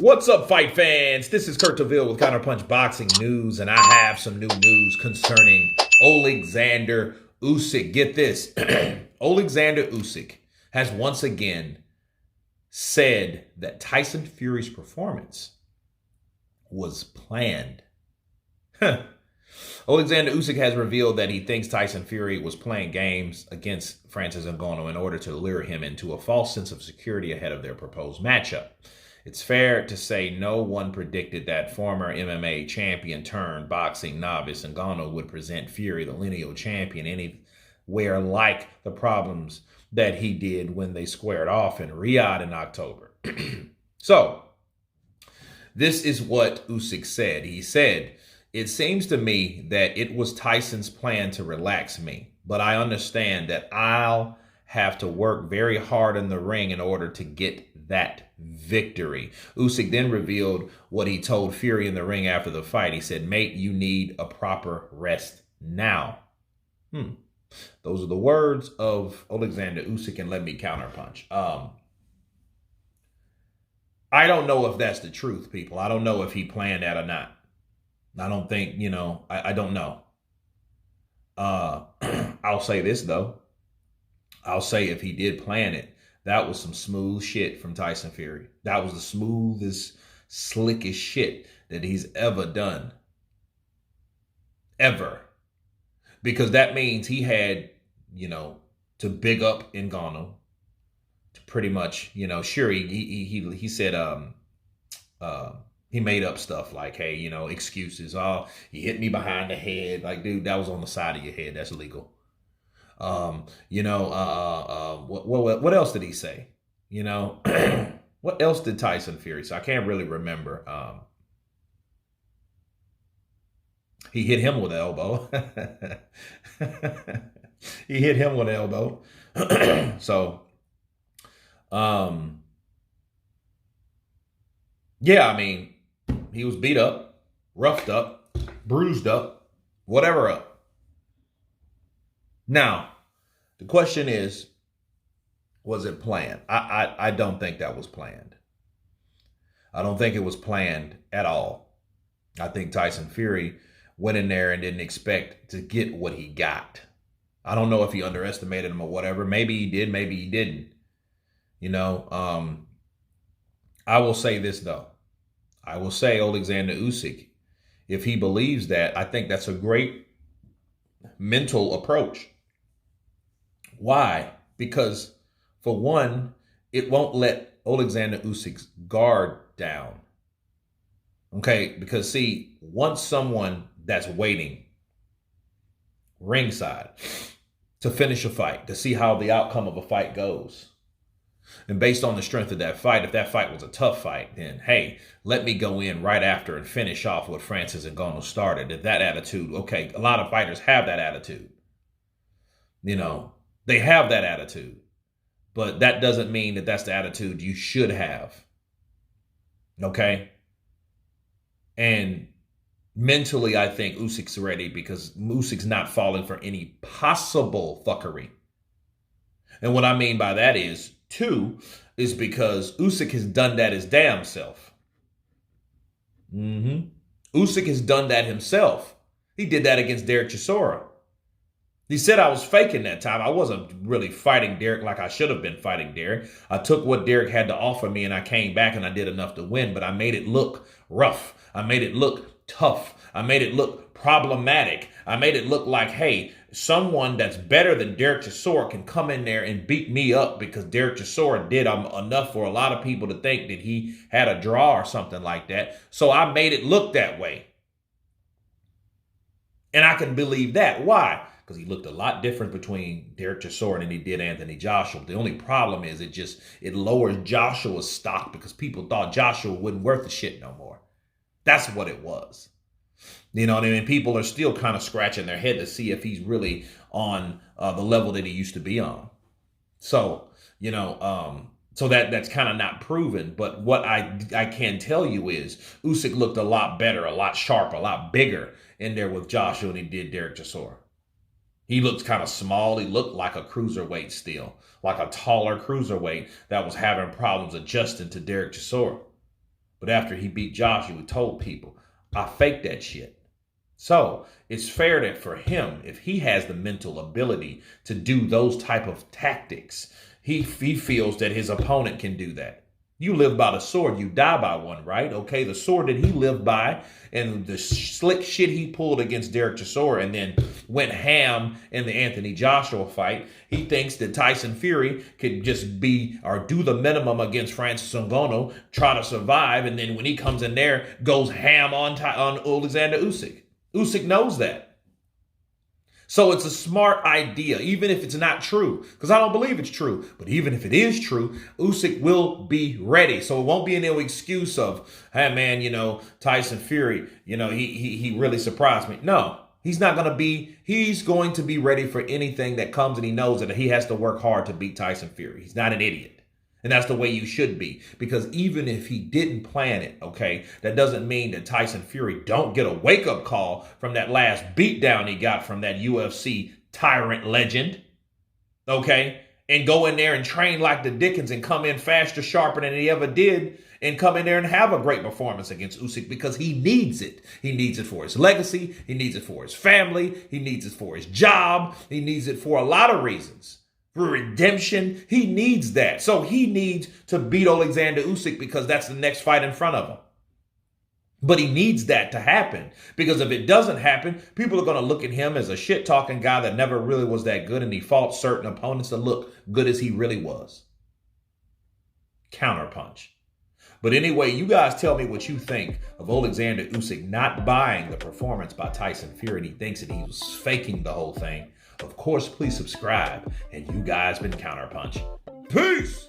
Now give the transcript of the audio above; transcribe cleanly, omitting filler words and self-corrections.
What's up, fight fans? This is Kurt DeVille with Counterpunch Boxing News, and I have some new news concerning Oleksandr Usyk. Get this. Oleksandr Usyk has once again said that Tyson Furys' performance was planned. Oleksandr Usyk has revealed that he thinks Tyson Fury was playing games against Francis Ngannou in order to lure him into a false sense of security ahead of their proposed matchup. It's fair to say no one predicted that former MMA champion turned boxing novice Ngannou would present Fury, the lineal champion, anywhere like the problems that he did when they squared off in Riyadh in October. So, this is what Usyk said. He said, "It seems to me that it was Tyson's plan to relax me, but I understand that I'll have to work very hard in the ring in order to get that victory." Usyk then revealed what he told Fury in the ring after the fight. He said, "Mate, you need a proper rest now." Those are the words of Oleksandr Usyk, and let me counterpunch. I don't know if that's the truth, people. I don't know if he planned that or not. I don't think, I don't know. I'll say this, though. I'll say if he did plan it, that was some smooth shit from Tyson Fury. That was the smoothest, slickest shit that he's ever done. Ever. Because that means he had, to big up Ngannou, to pretty much, sure, he said, he made up stuff like, hey, excuses. Oh, he hit me behind the head. Like, dude, that was on the side of your head. That's illegal. What else did he say? What else did Tyson Fury say? I can't really remember. He hit him with an elbow. He hit him with an elbow. So, yeah, I mean, he was beat up, roughed up, bruised up, whatever up. Now, the question is, was it planned? I don't think that was planned. I don't think it was planned at all. I think Tyson Fury went in there and didn't expect to get what he got. I don't know if he underestimated him or whatever. Maybe he did, maybe he didn't. I will say this, though. I will say Oleksandr Usyk, if he believes that, I think that's a great mental approach. Why? Because, for one, it won't let Oleksandr Usyk's guard down. Okay? Because, see, once someone that's waiting ringside to finish a fight, to see how the outcome of a fight goes, and based on the strength of that fight, if that fight was a tough fight, then, hey, let me go in right after and finish off what Francis Ngannou started. If that attitude, okay, a lot of fighters have that attitude. They have that attitude. But that doesn't mean that that's the attitude you should have. Okay? And mentally, I think Usyk's ready because Usyk's not falling for any possible fuckery. And what I mean by that is, two, is because Usyk has done that his damn self. Usyk has done that himself. He did that against Derek Chisora. He said I was faking that time. I wasn't really fighting Derek like I should have been fighting Derek. I took what Derek had to offer me and I came back and I did enough to win, but I made it look rough. I made it look tough. I made it look problematic. I made it look like, hey, someone that's better than Derek Chisora can come in there and beat me up because Derek Chisora did enough for a lot of people to think that he had a draw or something like that. So I made it look that way. And I can believe that. Why? Because he looked a lot different between Derek Chisora than he did Anthony Joshua. The only problem is it lowers Joshua's stock because people thought Joshua wasn't worth the shit no more. That's what it was. You know what I mean? People are still kind of scratching their head to see if he's really on the level that he used to be on. So, so that's kind of not proven. But what I can tell you is Usyk looked a lot better, a lot sharper, a lot bigger in there with Joshua than he did Derek Chisora. He looked kind of small. He looked like a cruiserweight still, like a taller cruiserweight that was having problems adjusting to Derek Chisora. But after he beat Joshua, he told people, I faked that shit. So it's fair that for him, if he has the mental ability to do those type of tactics, he feels that his opponent can do that. You live by the sword, you die by one, right? Okay, the sword that he lived by and the slick shit he pulled against Derek Chisora and then went ham in the Anthony Joshua fight. He thinks that Tyson Fury could just be or do the minimum against Francis Ngannou, try to survive, and then when he comes in there, goes ham on Oleksandr Usyk. Usyk knows that. So it's a smart idea, even if it's not true, because I don't believe it's true. But even if it is true, Usyk will be ready. So it won't be any excuse of, hey, man, Tyson Fury, he really surprised me. No, he's not going to be. He's going to be ready for anything that comes, and he knows that he has to work hard to beat Tyson Fury. He's not an idiot. And that's the way you should be. Because even if he didn't plan it, okay, that doesn't mean that Tyson Fury don't get a wake-up call from that last beatdown he got from that UFC tyrant legend, okay, and go in there and train like the Dickens and come in faster, sharper than he ever did and come in there and have a great performance against Usyk because he needs it. He needs it for his legacy. He needs it for his family. He needs it for his job. He needs it for a lot of reasons. For redemption, he needs that. So he needs to beat Oleksandr Usyk because that's the next fight in front of him. But he needs that to happen because if it doesn't happen, people are going to look at him as a shit-talking guy that never really was that good and he fought certain opponents that look good as he really was. Counterpunch. But anyway, you guys tell me what you think of Oleksandr Usyk not buying the performance by Tyson Fury. He thinks that he was faking the whole thing. Of course, please subscribe. And you guys been Counterpunch. Peace!